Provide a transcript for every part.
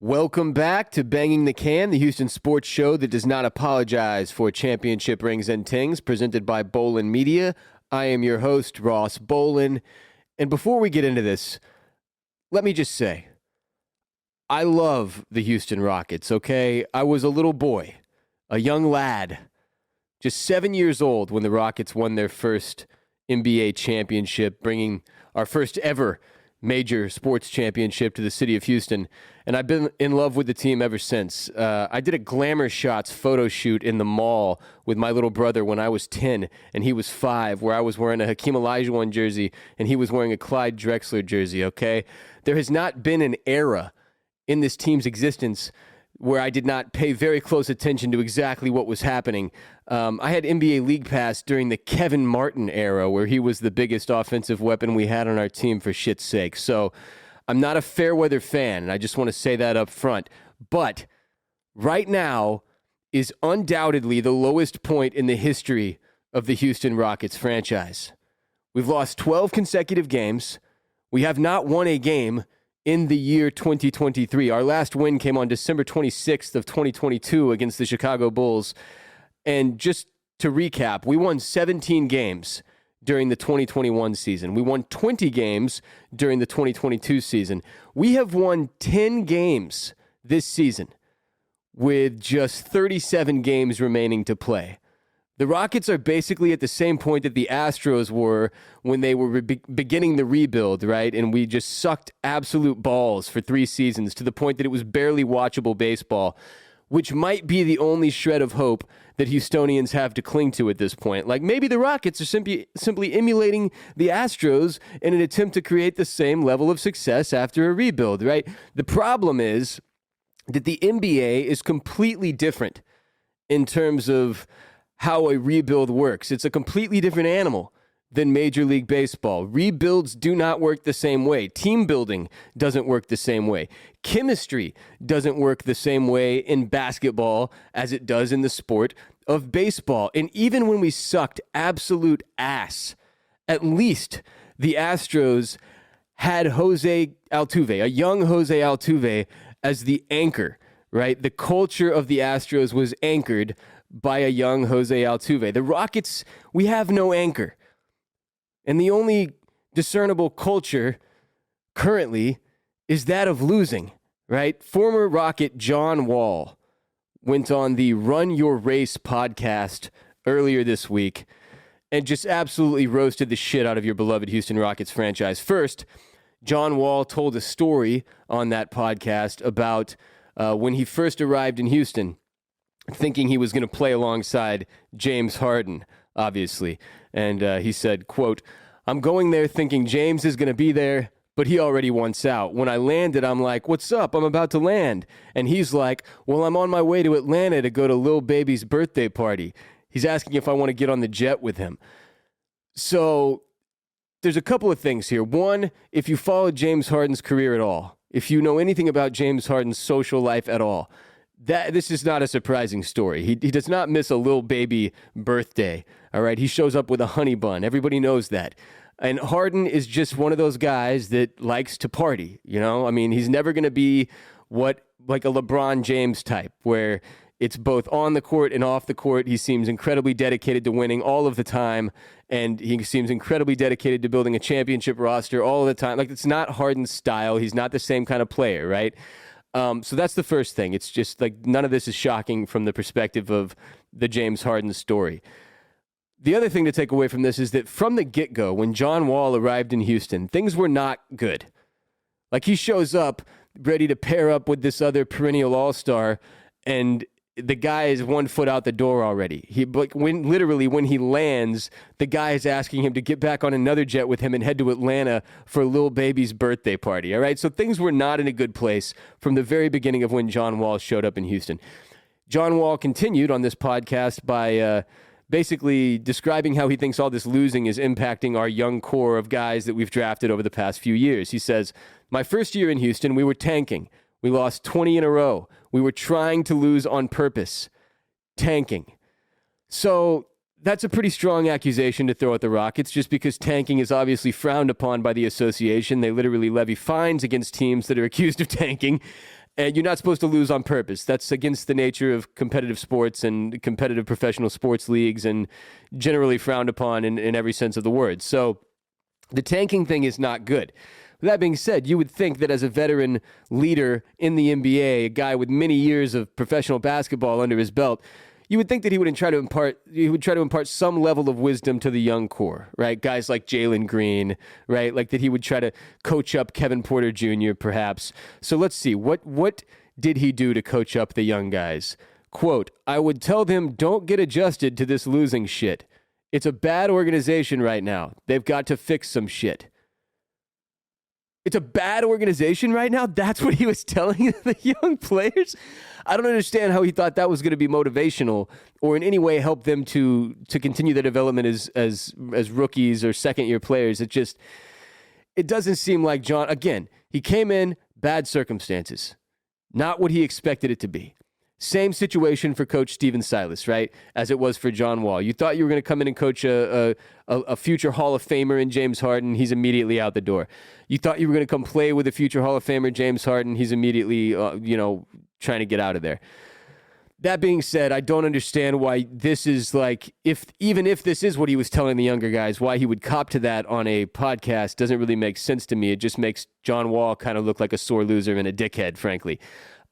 Welcome back to Banging the Can, the Houston sports show that does not apologize for championship rings and tings, presented by Bolen Media. I am your host, Ross Bolen. And before we get into this, let me just say, I love the Houston Rockets, okay? I was a little boy, a young lad, just 7 years old when the Rockets won their first NBA championship, bringing our first ever major sports championship to the city of Houston. And I've been in love with the team ever since. I did a Glamour Shots photo shoot in the mall with my little brother when I was 10 and he was 5, where I was wearing a Hakeem Olajuwon jersey and he was wearing a Clyde Drexler jersey, okay? There has not been an era in this team's existence where I did not pay very close attention to exactly what was happening. I had NBA League Pass during the Kevin Martin era, where he was the biggest offensive weapon we had on our team, for shit's sake. So I'm not a fair weather fan, and I just want to say that up front. But right now is undoubtedly the lowest point in the history of the Houston Rockets franchise. We've lost 12 consecutive games. We have not won a game in the year 2023. Our last win came on December 26th of 2022 against the Chicago Bulls. And just to recap, we won 17 games during the 2021 season. We won 20 games during the 2022 season. We have won 10 games this season with just 37 games remaining to play. The Rockets are basically at the same point that the Astros were when they were beginning the rebuild, right? And we just sucked absolute balls for 3 seasons to the point that it was barely watchable baseball, which might be the only shred of hope that Houstonians have to cling to at this point. Like, maybe the Rockets are simply emulating the Astros in an attempt to create the same level of success after a rebuild, right? The problem is that the NBA is completely different in terms of how a rebuild works. It's a completely different animal than Major League Baseball. Rebuilds do not work the same way. Team building doesn't work the same way. Chemistry doesn't work the same way in basketball as it does in the sport of baseball. And even when we sucked absolute ass, at least the Astros had Jose Altuve, a young Jose Altuve, as the anchor, right? The culture of the Astros was anchored by a young Jose Altuve. The Rockets, we have no anchor. And the only discernible culture currently is that of losing, right? Former Rocket John Wall went on the Run Your Race podcast earlier this week and just absolutely roasted the shit out of your beloved Houston Rockets franchise. First, John Wall told a story on that podcast about when he first arrived in Houston, thinking he was going to play alongside James Harden, obviously. And he said, quote, "I'm going there thinking James is going to be there, but he already wants out. When I landed, I'm like, what's up? I'm about to land." And he's like, "Well, I'm on my way to Atlanta to go to Lil Baby's birthday party." He's asking if I want to get on the jet with him. So there's a couple of things here. One, if you follow James Harden's career at all, if you know anything about James Harden's social life at all, this is not a surprising story. He does not miss a Lil Baby birthday, all right? He shows up with a honey bun. Everybody knows that. And Harden is just one of those guys that likes to party, you know? I mean, he's never going to be like a LeBron James type, where it's both on the court and off the court. He seems incredibly dedicated to winning all of the time, and he seems incredibly dedicated to building a championship roster all of the time. Like, it's not Harden's style. He's not the same kind of player, right? So that's the first thing. It's just like none of this is shocking from the perspective of the James Harden story. The other thing to take away from this is that from the get-go, when John Wall arrived in Houston, things were not good. Like, he shows up ready to pair up with this other perennial all-star, and the guy is 1 foot out the door already. When he lands, the guy is asking him to get back on another jet with him and head to Atlanta for Lil Baby's birthday party. All right, so things were not in a good place from the very beginning of when John Wall showed up in Houston. John Wall continued on this podcast by basically describing how he thinks all this losing is impacting our young core of guys that we've drafted over the past few years. He says, "My first year in Houston, we were tanking. We lost 20 in a row. We were trying to lose on purpose. Tanking." So that's a pretty strong accusation to throw at the Rockets, just because tanking is obviously frowned upon by the association. They literally levy fines against teams that are accused of tanking. And you're not supposed to lose on purpose. That's against the nature of competitive sports and competitive professional sports leagues and generally frowned upon in every sense of the word. So the tanking thing is not good. That being said, you would think that as a veteran leader in the NBA, a guy with many years of professional basketball under his belt, you would think that he would try to impart some level of wisdom to the young core, right? Guys like Jalen Green, right? Like that he would try to coach up Kevin Porter Jr. perhaps. So let's see, what did he do to coach up the young guys? Quote, I would tell them, don't get adjusted to this losing shit. It's a bad organization right now. They've got to fix some shit. It's a bad organization right now? That's what he was telling the young players? I don't understand how he thought that was going to be motivational or in any way help them to continue their development as rookies or second-year players. It doesn't seem like John. Again, he came in, bad circumstances. Not what he expected it to be. Same situation for Coach Stephen Silas, right? As it was for John Wall. You thought you were going to come in and coach a future Hall of Famer in James Harden. He's immediately out the door. You thought you were going to come play with a future Hall of Famer, James Harden. He's immediately, trying to get out of there. That being said, I don't understand why this is like, even if this is what he was telling the younger guys, why he would cop to that on a podcast doesn't really make sense to me. It just makes John Wall kind of look like a sore loser and a dickhead, frankly.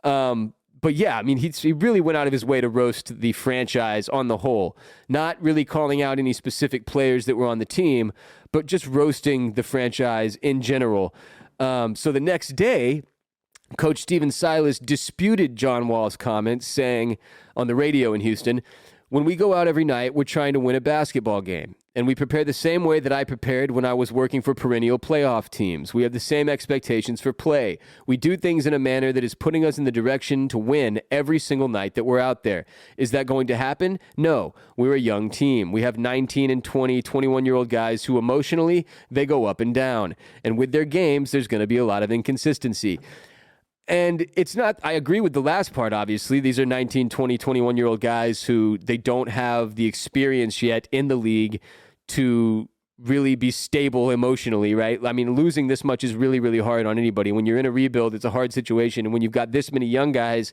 But yeah, I mean, he really went out of his way to roast the franchise on the whole, not really calling out any specific players that were on the team, but just roasting the franchise in general. So the next day, Coach Stephen Silas disputed John Wall's comments, saying on the radio in Houston, when we go out every night, we're trying to win a basketball game. And we prepare the same way that I prepared when I was working for perennial playoff teams. We have the same expectations for play. We do things in a manner that is putting us in the direction to win every single night that we're out there. Is that going to happen? No. We're a young team. We have 19 and 20, 21-year-old guys who emotionally, they go up and down. And with their games, there's going to be a lot of inconsistency. And it's not, I agree with the last part, obviously. These are 19, 20, 21-year-old guys who they don't have the experience yet in the league to really be stable emotionally, right? I mean, losing this much is really, really hard on anybody. When you're in a rebuild, it's a hard situation. And when you've got this many young guys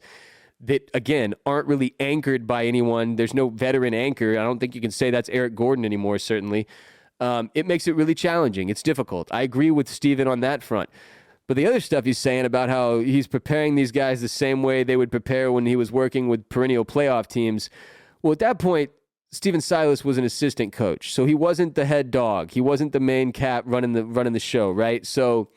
that, again, aren't really anchored by anyone, there's no veteran anchor. I don't think you can say that's Eric Gordon anymore, certainly. It makes it really challenging. It's difficult. I agree with Steven on that front. But the other stuff he's saying about how he's preparing these guys the same way they would prepare when he was working with perennial playoff teams, well, at that point, Stephen Silas was an assistant coach, so he wasn't the head dog. He wasn't the main cat running the show, right? So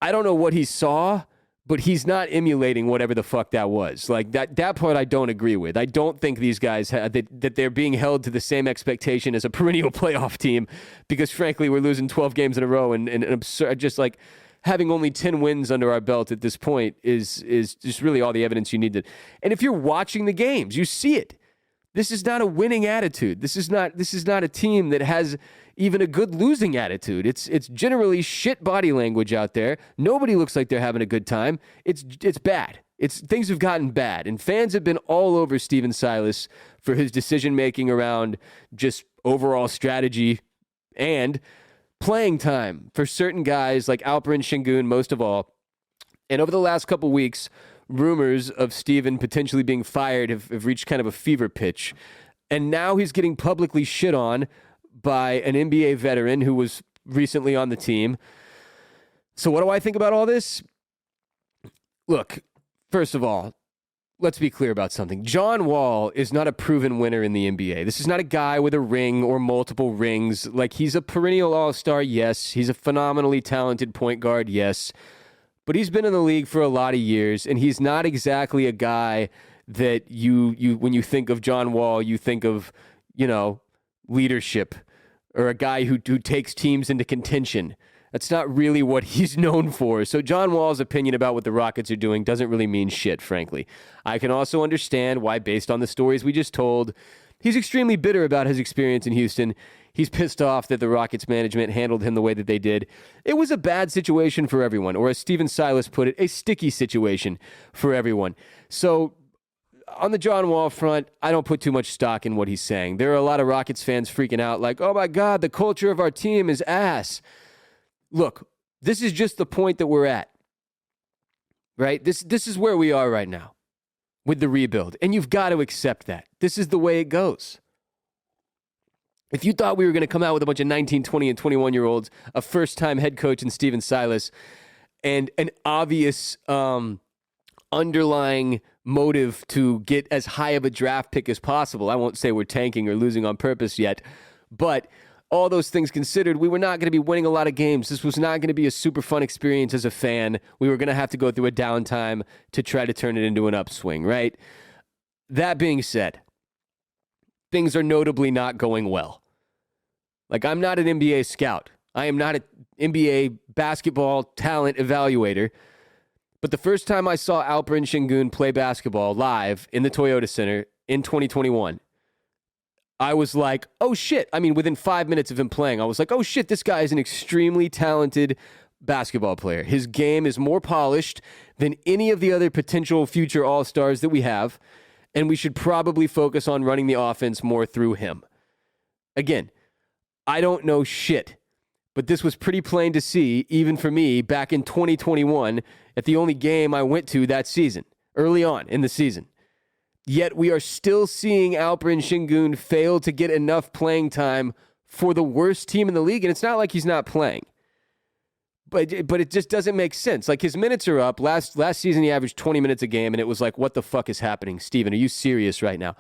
I don't know what he saw, but he's not emulating whatever the fuck that was. Like that part I don't agree with. I don't think these guys that they're being held to the same expectation as a perennial playoff team because, frankly, we're losing 12 games in a row and absurd, just like having only 10 wins under our belt at this point is just really all the evidence you need to. And if you're watching the games, you see it. This is not a winning attitude. This is not a team that has even a good losing attitude. It's generally shit body language out there. Nobody looks like they're having a good time. It's bad. Things have gotten bad, and fans have been all over Stephen Silas for his decision making around just overall strategy and playing time for certain guys like Alperen Şengün, most of all. And over the last couple weeks, rumors of Steven potentially being fired have reached kind of a fever pitch. And now he's getting publicly shit on by an NBA veteran who was recently on the team. So what do I think about all this? Look, first of all, let's be clear about something. John Wall is not a proven winner in the NBA. This is not a guy with a ring or multiple rings. Like, he's a perennial all-star, yes. He's a phenomenally talented point guard, yes. But he's been in the league for a lot of years, and he's not exactly a guy that you when you think of John Wall, you think of, leadership, or a guy who takes teams into contention. That's not really what he's known for. So John Wall's opinion about what the Rockets are doing doesn't really mean shit, frankly. I can also understand why, based on the stories we just told, he's extremely bitter about his experience in Houston. He's pissed off that the Rockets management handled him the way that they did. It was a bad situation for everyone, or as Stephen Silas put it, a sticky situation for everyone. So on the John Wall front, I don't put too much stock in what he's saying. There are a lot of Rockets fans freaking out like, oh my God, the culture of our team is ass. Look, this is just the point that we're at. right? This is where we are right now with the rebuild, and you've got to accept that. This is the way it goes. If you thought we were going to come out with a bunch of 19, 20, and 21-year-olds, a first-time head coach in Steven Silas, and an obvious underlying motive to get as high of a draft pick as possible, I won't say we're tanking or losing on purpose yet, but all those things considered, we were not going to be winning a lot of games. This was not going to be a super fun experience as a fan. We were going to have to go through a downtime to try to turn it into an upswing, right? That being said, things are notably not going well. Like, I'm not an NBA scout. I am not an NBA basketball talent evaluator. But the first time I saw Alperen Şengün play basketball live in the Toyota Center in 2021, I was like, oh shit. I mean, within 5 minutes of him playing, I was like, oh shit, this guy is an extremely talented basketball player. His game is more polished than any of the other potential future all-stars that we have, and we should probably focus on running the offense more through him. Again, I don't know shit, but this was pretty plain to see, even for me, back in 2021, at the only game I went to that season, early on in the season. Yet we are still seeing Alperen Şengün fail to get enough playing time for the worst team in the league, and it's not like he's not playing. But it just doesn't make sense. Like, his minutes are up. Last season, he averaged 20 minutes a game, and it was like, what the fuck is happening? Steven, are you serious right now?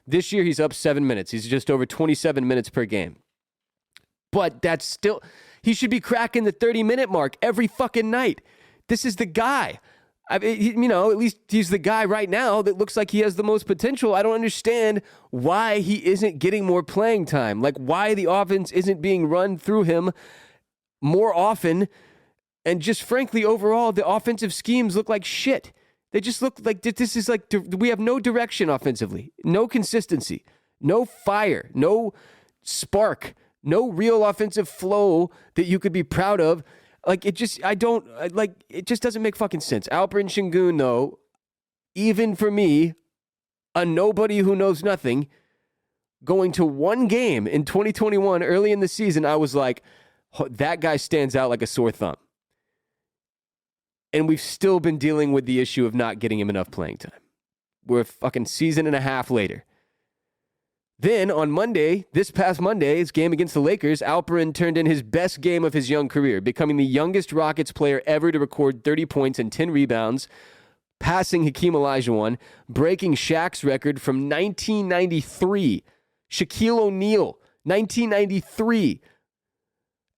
This year, he's up 7 minutes. He's just over 27 minutes per game. But that's still, he should be cracking the 30-minute mark every fucking night. This is the guy. I mean, at least he's the guy right now that looks like he has the most potential. I don't understand why he isn't getting more playing time. Like, why the offense isn't being run through him more often. And just frankly, overall, the offensive schemes look like shit. They just look like this is like, we have no direction offensively, no consistency, no fire, no spark. No real offensive flow that you could be proud of. Like, it just doesn't make fucking sense. Alperen Şengün, though, even for me, a nobody who knows nothing, going to one game in 2021 early in the season, I was like, that guy stands out like a sore thumb. And we've still been dealing with the issue of not getting him enough playing time. We're a fucking season and a half later. Then on Monday, this past Monday's game against the Lakers, Alperen turned in his best game of his young career, becoming the youngest Rockets player ever to record 30 points and 10 rebounds, passing Hakeem Olajuwon, breaking Shaq's record from 1993. Shaquille O'Neal, 1993,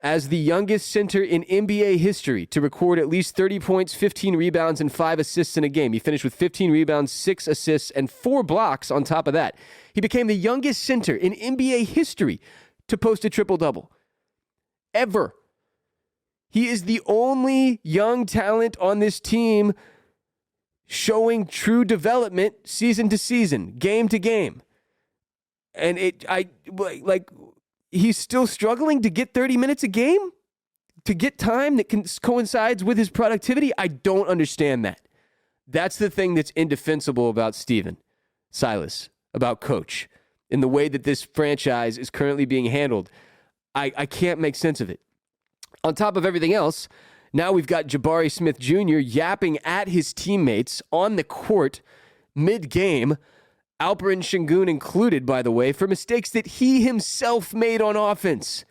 as the youngest center in NBA history to record at least 30 points, 15 rebounds, and 5 assists in a game. He finished with 15 rebounds, 6 assists, and 4 blocks on top of that. He became the youngest center in NBA history to post a triple-double. Ever. He is the only young talent on this team showing true development season to season, game to game. And he's still struggling to get 30 minutes a game? To get time that coincides with his productivity? I don't understand that. That's the thing that's indefensible about Steven Silas, about Coach, in the way that this franchise is currently being handled. I can't make sense of it. On top of everything else, now we've got Jabari Smith Jr. yapping at his teammates on the court mid-game, Alperen Şengün included, by the way, for mistakes that he himself made on offense.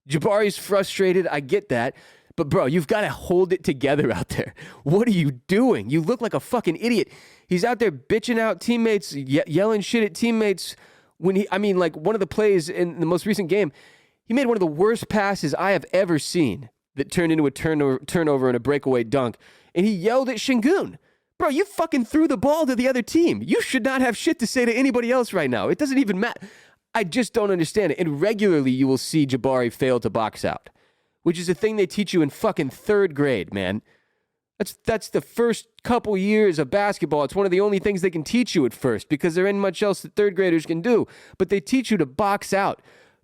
Jabari's frustrated, I get that. But, bro, you've got to hold it together out there. What are you doing? You look like a fucking idiot. He's out there bitching out teammates, yelling shit at teammates. One of the plays in the most recent game, he made one of the worst passes I have ever seen that turned into a turnover and a breakaway dunk. And he yelled at Şengün. Bro, you fucking threw the ball to the other team. You should not have shit to say to anybody else right now. It doesn't even matter. I just don't understand it. And regularly you will see Jabari fail to box out, which is a thing they teach you in fucking third grade, man. That's the first couple years of basketball. It's one of the only things they can teach you at first because there ain't much else that third graders can do. But they teach you to box out.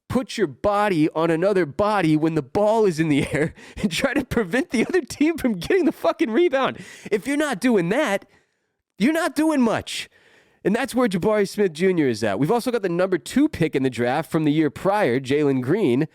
Put your body on another body when the ball is in the air and try to prevent the other team from getting the fucking rebound. If you're not doing that, you're not doing much. And that's where Jabari Smith Jr. is at. We've also got the number 2 pick in the draft from the year prior, Jalen Green,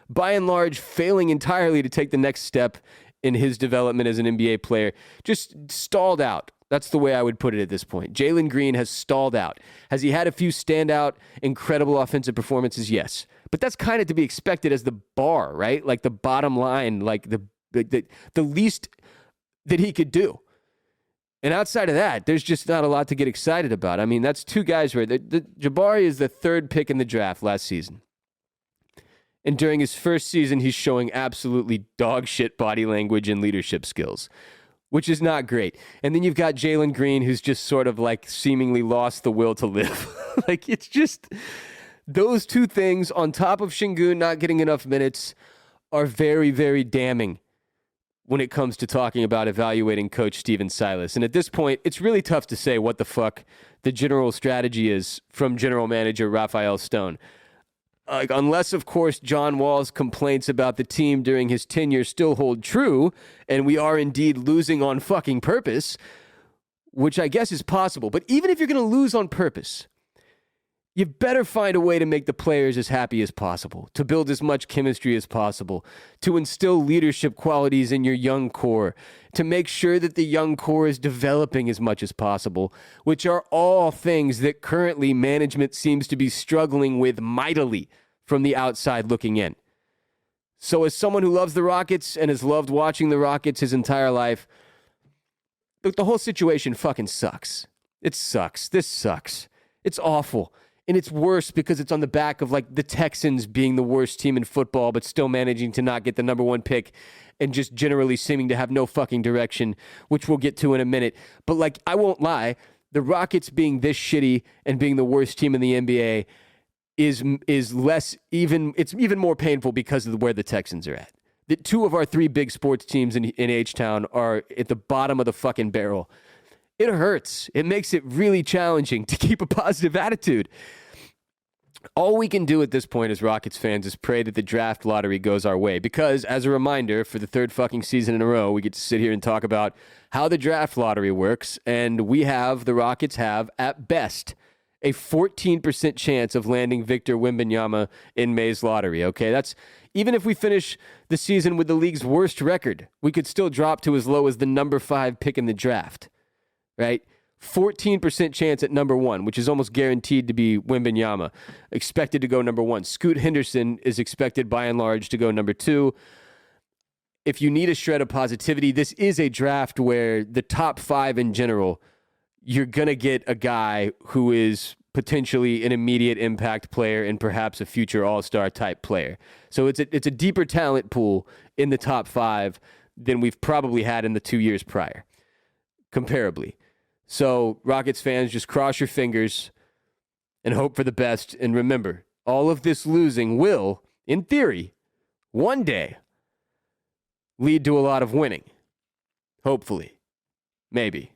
by and large failing entirely to take the next step in his development as an NBA player, just stalled out. That's the way I would put it at this point. Jalen Green has stalled out. Has he had a few standout, incredible offensive performances? Yes. But that's kind of to be expected as the bar, right? Like the bottom line, like the least that he could do. And outside of that, there's just not a lot to get excited about. I mean, that's two guys right there. Jabari is the third pick in the draft last season. And during his first season, he's showing absolutely dog shit body language and leadership skills, which is not great. And then you've got Jalen Green, who's just sort of like seemingly lost the will to live. Like, it's just those two things on top of Şengün not getting enough minutes are very, very damning when it comes to talking about evaluating Coach Stephen Silas. And at this point, it's really tough to say what the fuck the general strategy is from general manager Rafael Stone. Unless, of course, John Wall's complaints about the team during his tenure still hold true, and we are indeed losing on fucking purpose, which I guess is possible. But even if you're going to lose on purpose, you better find a way to make the players as happy as possible, to build as much chemistry as possible, to instill leadership qualities in your young core, to make sure that the young core is developing as much as possible, which are all things that currently management seems to be struggling with mightily from the outside looking in. So as someone who loves the Rockets and has loved watching the Rockets his entire life, look, the whole situation fucking sucks. It sucks. This sucks. It's awful. And it's worse because it's on the back of like the Texans being the worst team in football, but still managing to not get the number one pick and just generally seeming to have no fucking direction, which we'll get to in a minute. But like, I won't lie, the Rockets being this shitty and being the worst team in the NBA is less even, it's even more painful because of where the Texans are at. The two of our three big sports teams in H-Town are at the bottom of the fucking barrel. It hurts. It makes it really challenging to keep a positive attitude. All we can do at this point as Rockets fans is pray that the draft lottery goes our way. Because, as a reminder, for the third fucking season in a row, we get to sit here and talk about how the draft lottery works. And the Rockets have, at best, a 14% chance of landing Victor Wembanyama in May's lottery. Okay, that's even if we finish the season with the league's worst record, we could still drop to as low as the number 5 pick in the draft. Right? 14% chance at number 1, which is almost guaranteed to be Wembanyama, expected to go number 1. Scoot Henderson is expected by and large to go number 2. If you need a shred of positivity, this is a draft where the top 5 in general, you're going to get a guy who is potentially an immediate impact player and perhaps a future all-star type player. So it's a deeper talent pool in the top 5 than we've probably had in the 2 years prior, comparably. So, Rockets fans, just cross your fingers and hope for the best. And remember, all of this losing will, in theory, one day lead to a lot of winning. Hopefully. Maybe.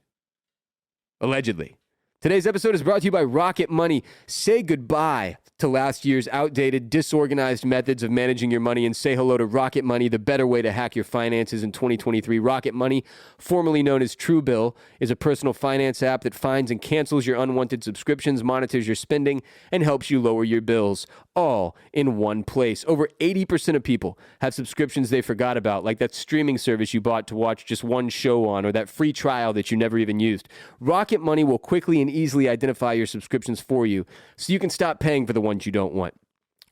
Allegedly. Today's episode is brought to you by Rocket Money. Say goodbye to last year's outdated, disorganized methods of managing your money and say hello to Rocket Money, the better way to hack your finances in 2023. Rocket Money, formerly known as Truebill, is a personal finance app that finds and cancels your unwanted subscriptions, monitors your spending, and helps you lower your bills, all in one place. Over 80% of people have subscriptions they forgot about, like that streaming service you bought to watch just one show on, or that free trial that you never even used. Rocket Money will quickly and easily identify your subscriptions for you so you can stop paying for the ones you don't want.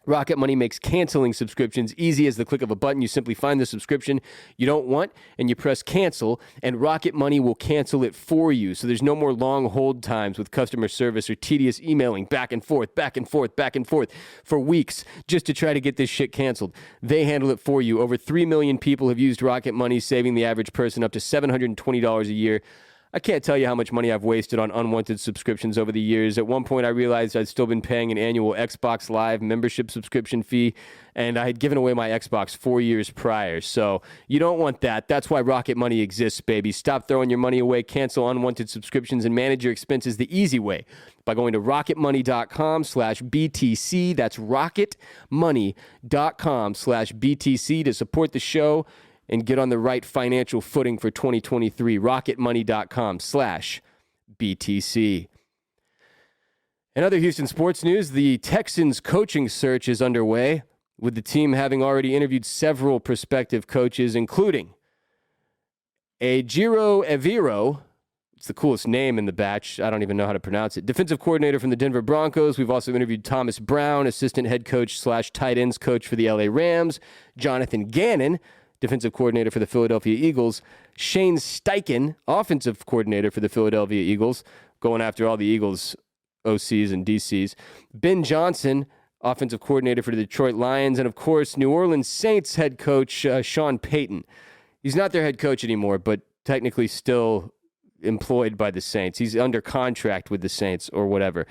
Rocket Money makes canceling subscriptions easy as the click of a button. You simply find the subscription you don't want and you press cancel, and Rocket Money will cancel it for you. So there's no more long hold times with customer service or tedious emailing back and forth for weeks just to try to get this shit canceled. They handle it for you. Over 3 million people have used Rocket Money, saving the average person up to $720 a year. I can't tell you how much money I've wasted on unwanted subscriptions over the years. At one point, I realized I'd still been paying an annual Xbox Live membership subscription fee, and I had given away my Xbox 4 years prior. So you don't want that. That's why Rocket Money exists, baby. Stop throwing your money away, cancel unwanted subscriptions, and manage your expenses the easy way by going to rocketmoney.com/BTC. That's rocketmoney.com/BTC to support the show and get on the right financial footing for 2023. rocketmoney.com/BTC. In other Houston sports news, the Texans coaching search is underway, with the team having already interviewed several prospective coaches, including Ejiro Evero, it's the coolest name in the batch. I don't even know how to pronounce it. Defensive coordinator from the Denver Broncos. We've also interviewed Thomas Brown, assistant head coach / tight ends coach for the LA Rams. Jonathan Gannon, defensive coordinator for the Philadelphia Eagles. Shane Steichen, offensive coordinator for the Philadelphia Eagles, going after all the Eagles OCs and DCs. Ben Johnson, offensive coordinator for the Detroit Lions. And, of course, New Orleans Saints head coach Sean Payton. He's not their head coach anymore, but technically still employed by the Saints. He's under contract with the Saints or whatever.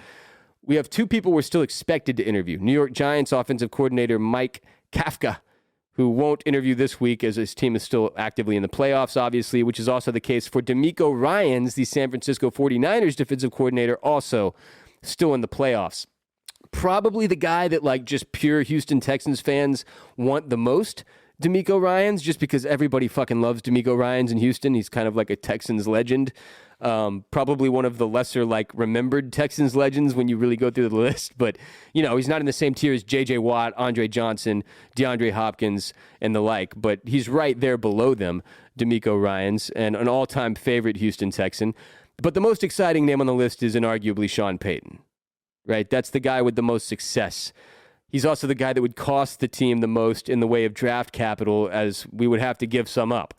We have two people we're still expected to interview. New York Giants offensive coordinator Mike Kafka, who won't interview this week as his team is still actively in the playoffs, obviously, which is also the case for DeMeco Ryans, the San Francisco 49ers defensive coordinator, also still in the playoffs. Probably the guy that, like, just pure Houston Texans fans want the most, DeMeco Ryans, just because everybody fucking loves DeMeco Ryans in Houston. He's kind of like a Texans legend. Probably one of the lesser, like, remembered Texans legends when you really go through the list. But, you know, he's not in the same tier as J.J. Watt, Andre Johnson, DeAndre Hopkins, and the like. But he's right there below them, DeMeco Ryans, and an all-time favorite Houston Texan. But the most exciting name on the list is inarguably Sean Payton, right? That's the guy with the most success. He's also the guy that would cost the team the most in the way of draft capital, as we would have to give some up.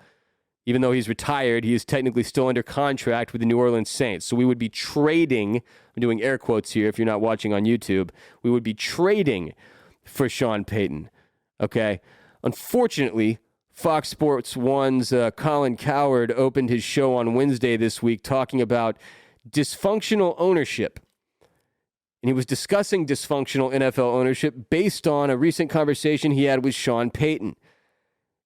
Even though he's retired, he is technically still under contract with the New Orleans Saints. So we would be trading, I'm doing air quotes here if you're not watching on YouTube, we would be trading for Sean Payton, okay? Unfortunately, Fox Sports 1's Colin Cowherd opened his show on Wednesday this week talking about dysfunctional ownership. And he was discussing dysfunctional NFL ownership based on a recent conversation he had with Sean Payton,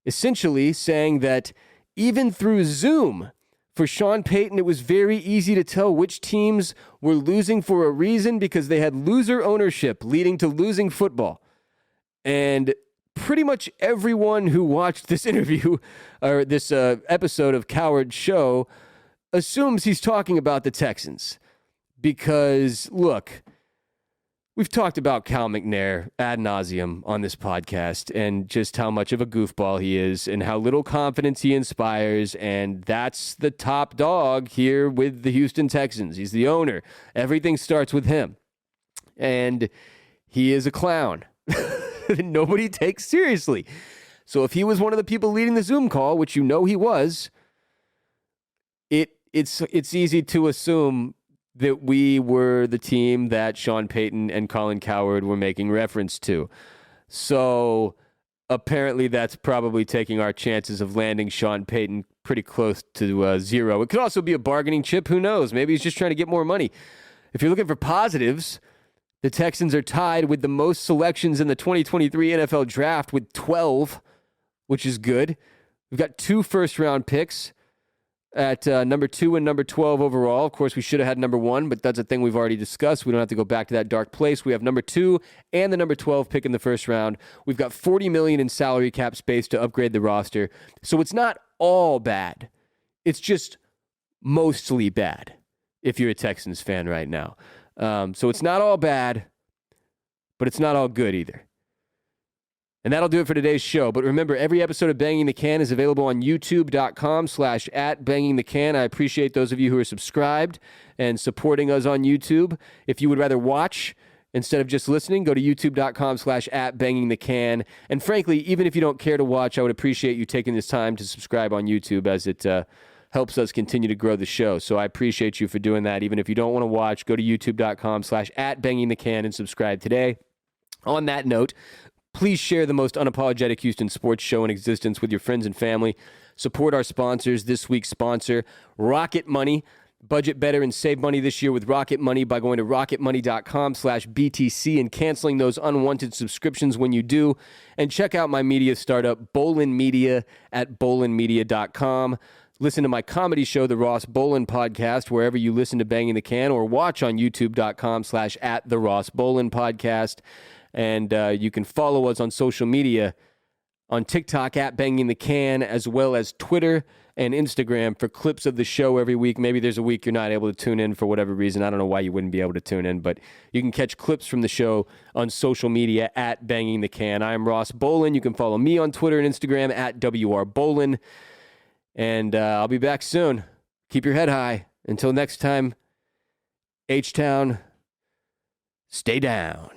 essentially saying that even through Zoom, for Sean Payton, it was very easy to tell which teams were losing for a reason because they had loser ownership leading to losing football. And pretty much everyone who watched this interview or this episode of Cowherd's show assumes he's talking about the Texans. Because, look, we've talked about Cal McNair ad nauseum on this podcast and just how much of a goofball he is and how little confidence he inspires. And that's the top dog here with the Houston Texans. He's the owner. Everything starts with him. And he is a clown. Nobody takes seriously. So if he was one of the people leading the Zoom call, which you know he was, it's easy to assume that we were the team that Sean Payton and Colin Cowherd were making reference to. So apparently that's probably taking our chances of landing Sean Payton pretty close to zero. It could also be a bargaining chip. Who knows? Maybe he's just trying to get more money. If you're looking for positives, the Texans are tied with the most selections in the 2023 NFL Draft with 12, which is good. We've got 2 first-round picks at number 2 and number 12 overall. Of course, we should have had number 1, but that's a thing we've already discussed. We don't have to go back to that dark place. We have number 2 and the number 12 pick in the first round. We've got $40 million in salary cap space to upgrade the roster. So it's not all bad. It's just mostly bad if you're a Texans fan right now. So it's not all bad, but it's not all good either. And that'll do it for today's show. But remember, every episode of Banging the Can is available on youtube.com/@bangingthecan. I appreciate those of you who are subscribed and supporting us on YouTube. If you would rather watch instead of just listening, go to youtube.com/@bangingthecan. And frankly, even if you don't care to watch, I would appreciate you taking this time to subscribe on YouTube, as it helps us continue to grow the show. So I appreciate you for doing that. Even if you don't want to watch, go to youtube.com/@bangingthecan and subscribe today. On that note, please share the most unapologetic Houston sports show in existence with your friends and family. Support our sponsors. This week's sponsor, Rocket Money. Budget better and save money this year with Rocket Money by going to rocketmoney.com/BTC and canceling those unwanted subscriptions when you do. And check out my media startup, Bolen Media, at bolenmedia.com. Listen to my comedy show, The Ross Bolen Podcast, wherever you listen to Banging the Can, or watch on youtube.com/@The Ross Bolen Podcast. And you can follow us on social media on TikTok @Banging the Can, as well as Twitter and Instagram for clips of the show every week. Maybe there's a week you're not able to tune in for whatever reason. I don't know why you wouldn't be able to tune in, but you can catch clips from the show on social media @Banging the Can. I am Ross Bolen. You can follow me on Twitter and Instagram @WRBolen. And I'll be back soon. Keep your head high. Until next time, H-Town, stay down.